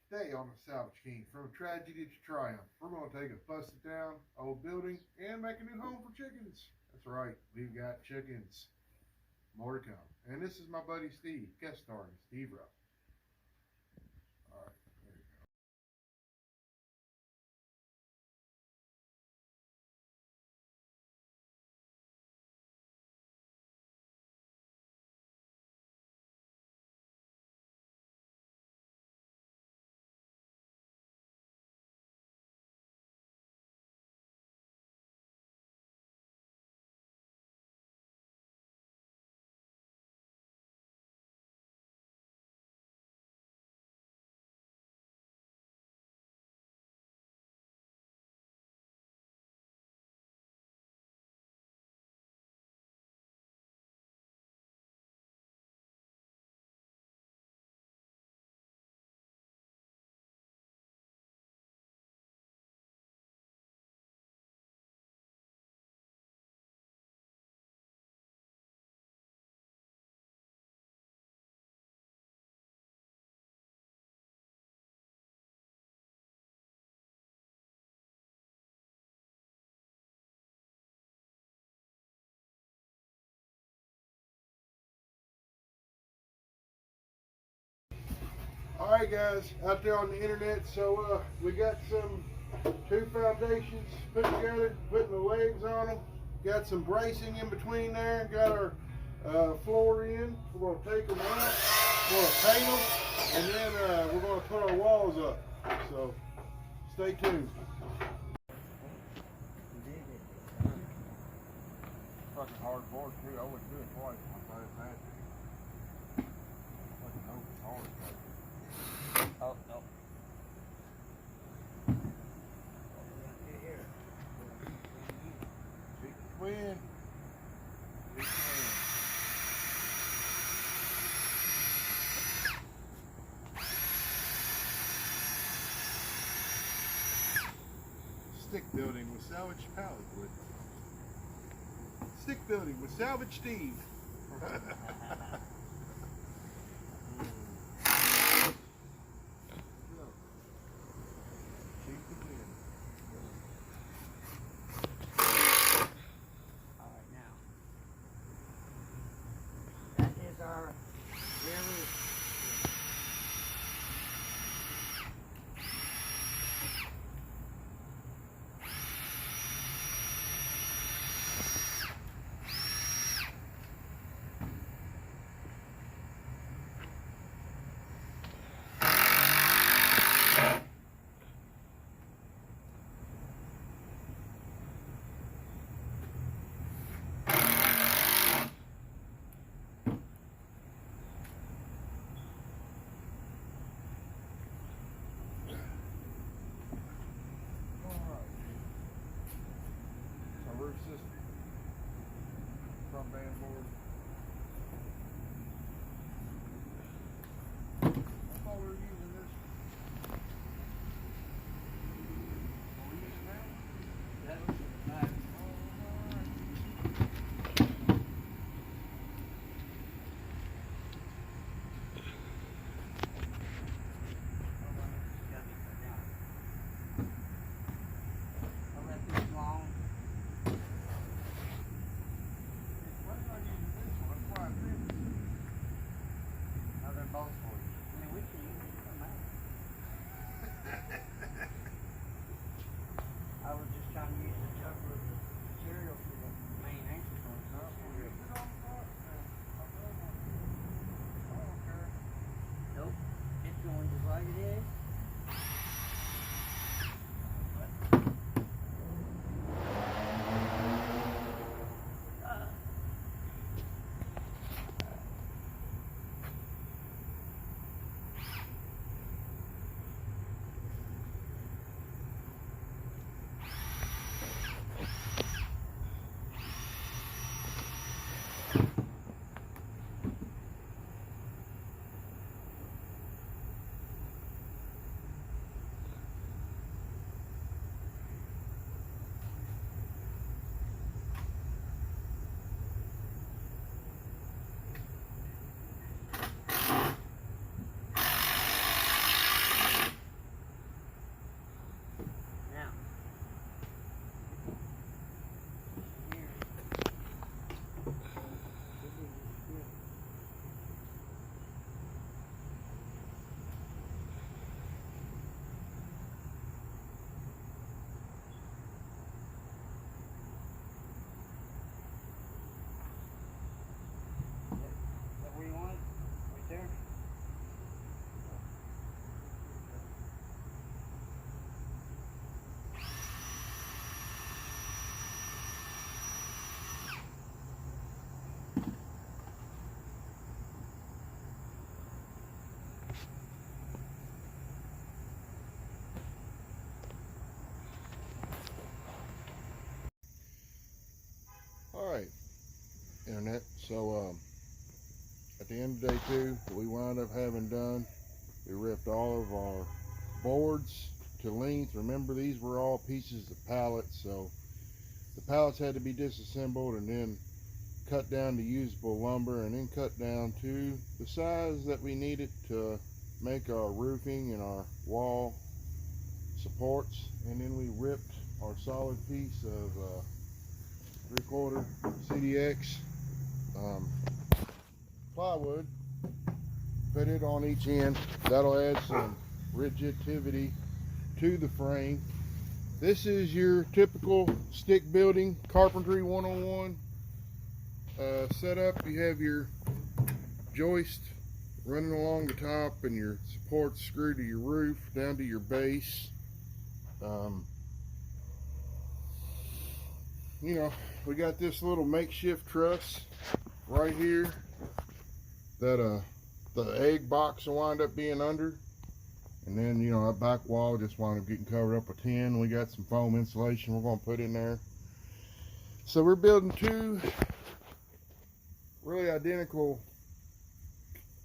Today on the Salvage King, from tragedy to triumph, we're going to take a busted down old building and make a new home for chickens. That's right, we've got chickens. More to come. And this is my buddy Steve, guest starring Steve Ruff. All right, there you go. All right, guys, out there on the internet. So we got two foundations put together, putting the legs on them. Got some bracing in between there. Got our floor in. We're going to take them out. We're going to paint them, and then we're going to put our walls up. So stay tuned. Fucking hard board too. I wouldn't do it twice. I'm sorry it's nasty. Fucking hope it's hard. Oh, no. Big twin. Big twin. Stick building with salvage pallet wood. Stick building with salvage Steve. Alright, now. That is our rear roof. internet. So at the end of the day too, what we wound up having done, we ripped all of our boards to length. Remember, these were all pieces of pallets, so the pallets had to be disassembled and then cut down to usable lumber, and then cut down to the size that we needed to make our roofing and our wall supports. And then we ripped our solid piece of 3/4 CDX plywood, put it on each end. That'll add some rigidity to the frame. This is your typical stick building carpentry 101 setup. You have your joist running along the top and your supports screwed to your roof down to your base. You know, we got this little makeshift truss right here that the egg box will wind up being under, and then, you know, that back wall just wound up getting covered up with tin. We got some foam insulation we're going to put in there. So we're building two really identical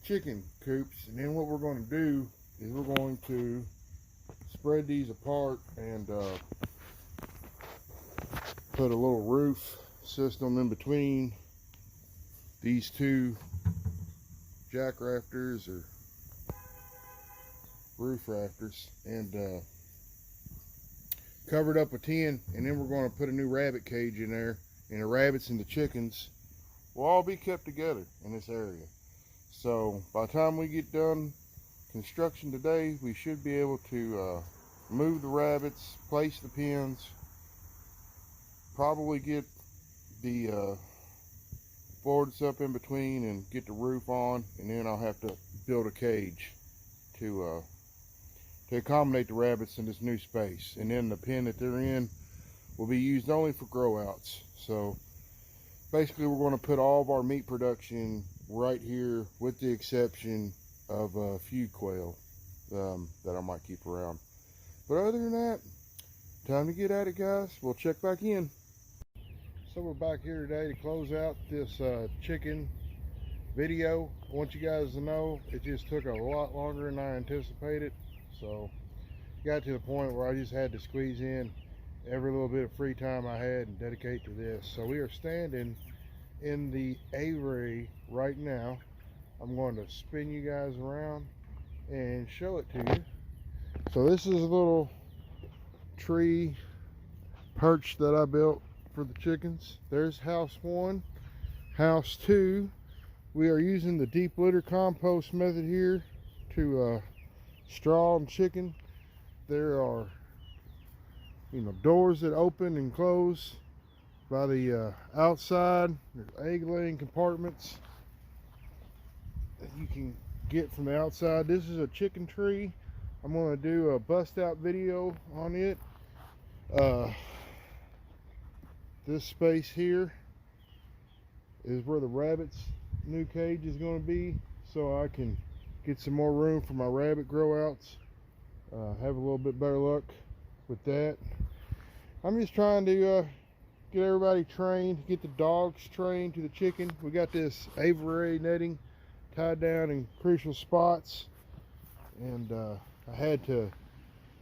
chicken coops, and then what we're going to do is we're going to spread these apart and put a little roof system in between these two jack rafters or roof rafters, and cover it up with tin. And then we're going to put a new rabbit cage in there, and the rabbits and the chickens will all be kept together in this area. So by the time we get done construction today, we should be able to move the rabbits, place the pens, probably get the boards up in between and get the roof on, and then I'll have to build a cage to accommodate the rabbits in this new space. And then the pen that they're in will be used only for grow outs. So basically we're going to put all of our meat production right here, with the exception of a few quail that I might keep around. But other than that, time to get at it, guys. We'll check back in. So we're back here today to close out this chicken video. I want you guys to know it just took a lot longer than I anticipated. So got to the point where I just had to squeeze in every little bit of free time I had and dedicate to this. So we are standing in the aviary right now. I'm going to spin you guys around and show it to you. So this is a little tree perch that I built for the chickens. There's house one. House two, we are using the deep litter compost method here to straw and chicken. There are, you know, doors that open and close by the outside. There's egg laying compartments that you can get from the outside. This is a chicken tree. I'm going to do a bust out video on it. This space here is where the rabbits' new cage is going to be, so I can get some more room for my rabbit grow outs. Have a little bit better luck with that. I'm just trying to get everybody trained, get the dogs trained to the chicken. We got this aviary netting tied down in crucial spots, and I had to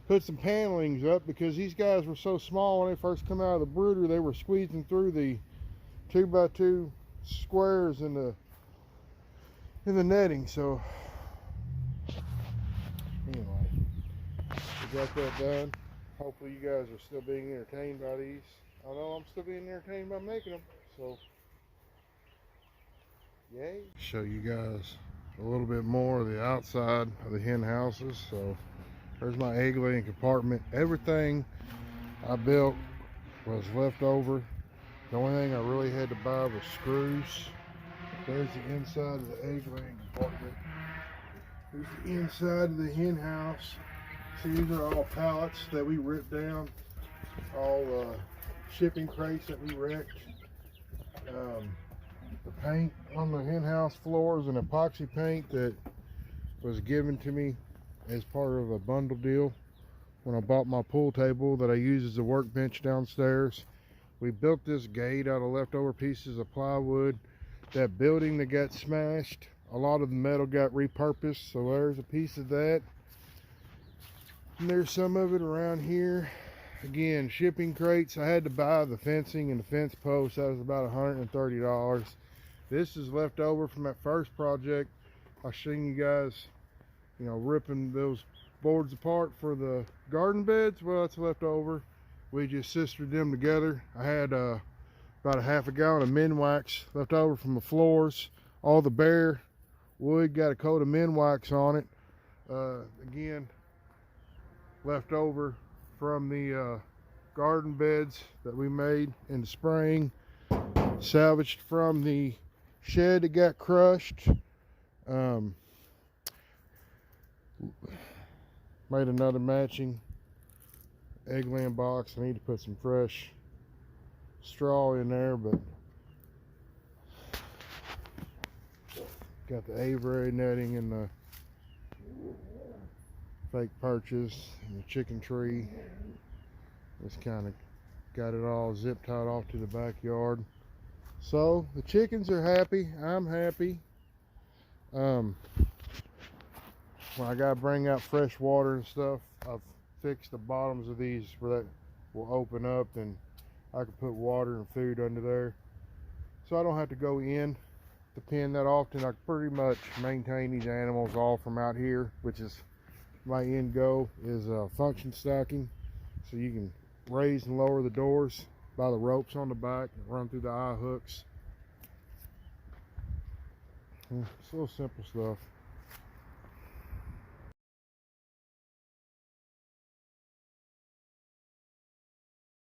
put some panelings up because these guys were so small when they first come out of the brooder. They were squeezing through the 2x2 squares in the netting. So anyway, we got that done. Hopefully you guys are still being entertained by these. I know I'm still being entertained by making them, so yay. Show you guys a little bit more of the outside of the hen houses. So there's my egg laying compartment. Everything I built was left over. The only thing I really had to buy was screws. There's the inside of the egg laying compartment. Here's the inside of the hen house. See, these are all pallets that we ripped down. All shipping crates that we wrecked. The paint on the hen house floor is an epoxy paint that was given to me as part of a bundle deal when I bought my pool table that I use as a workbench downstairs. We built this gate out of leftover pieces of plywood. that building that got smashed. A lot of the metal got repurposed, so there's a piece of that. And there's some of it around here. Again, shipping crates. I had to buy the fencing and the fence posts. That was about $130. This is left over from that first project. I seen you guys, you know, ripping those boards apart for the garden beds. Well, it's left over. We just sistered them together. I had about a half a gallon of Minwax left over from the floors. All the bare wood got a coat of Minwax on it. Again, left over from the garden beds that we made in the spring, salvaged from the shed that got crushed. Made another matching eggland box. I need to put some fresh straw in there, but got the aviary netting and the fake perches and the chicken tree. Just kind of got it all zip tied off to the backyard. So the chickens are happy. I'm happy. When I gotta bring out fresh water and stuff, I've fixed the bottoms of these where that will open up and I can put water and food under there. So I don't have to go in the pen that often. I can pretty much maintain these animals all from out here, which is my end goal, is function stacking. So you can raise and lower the doors by the ropes on the back and run through the eye hooks. It's little simple stuff.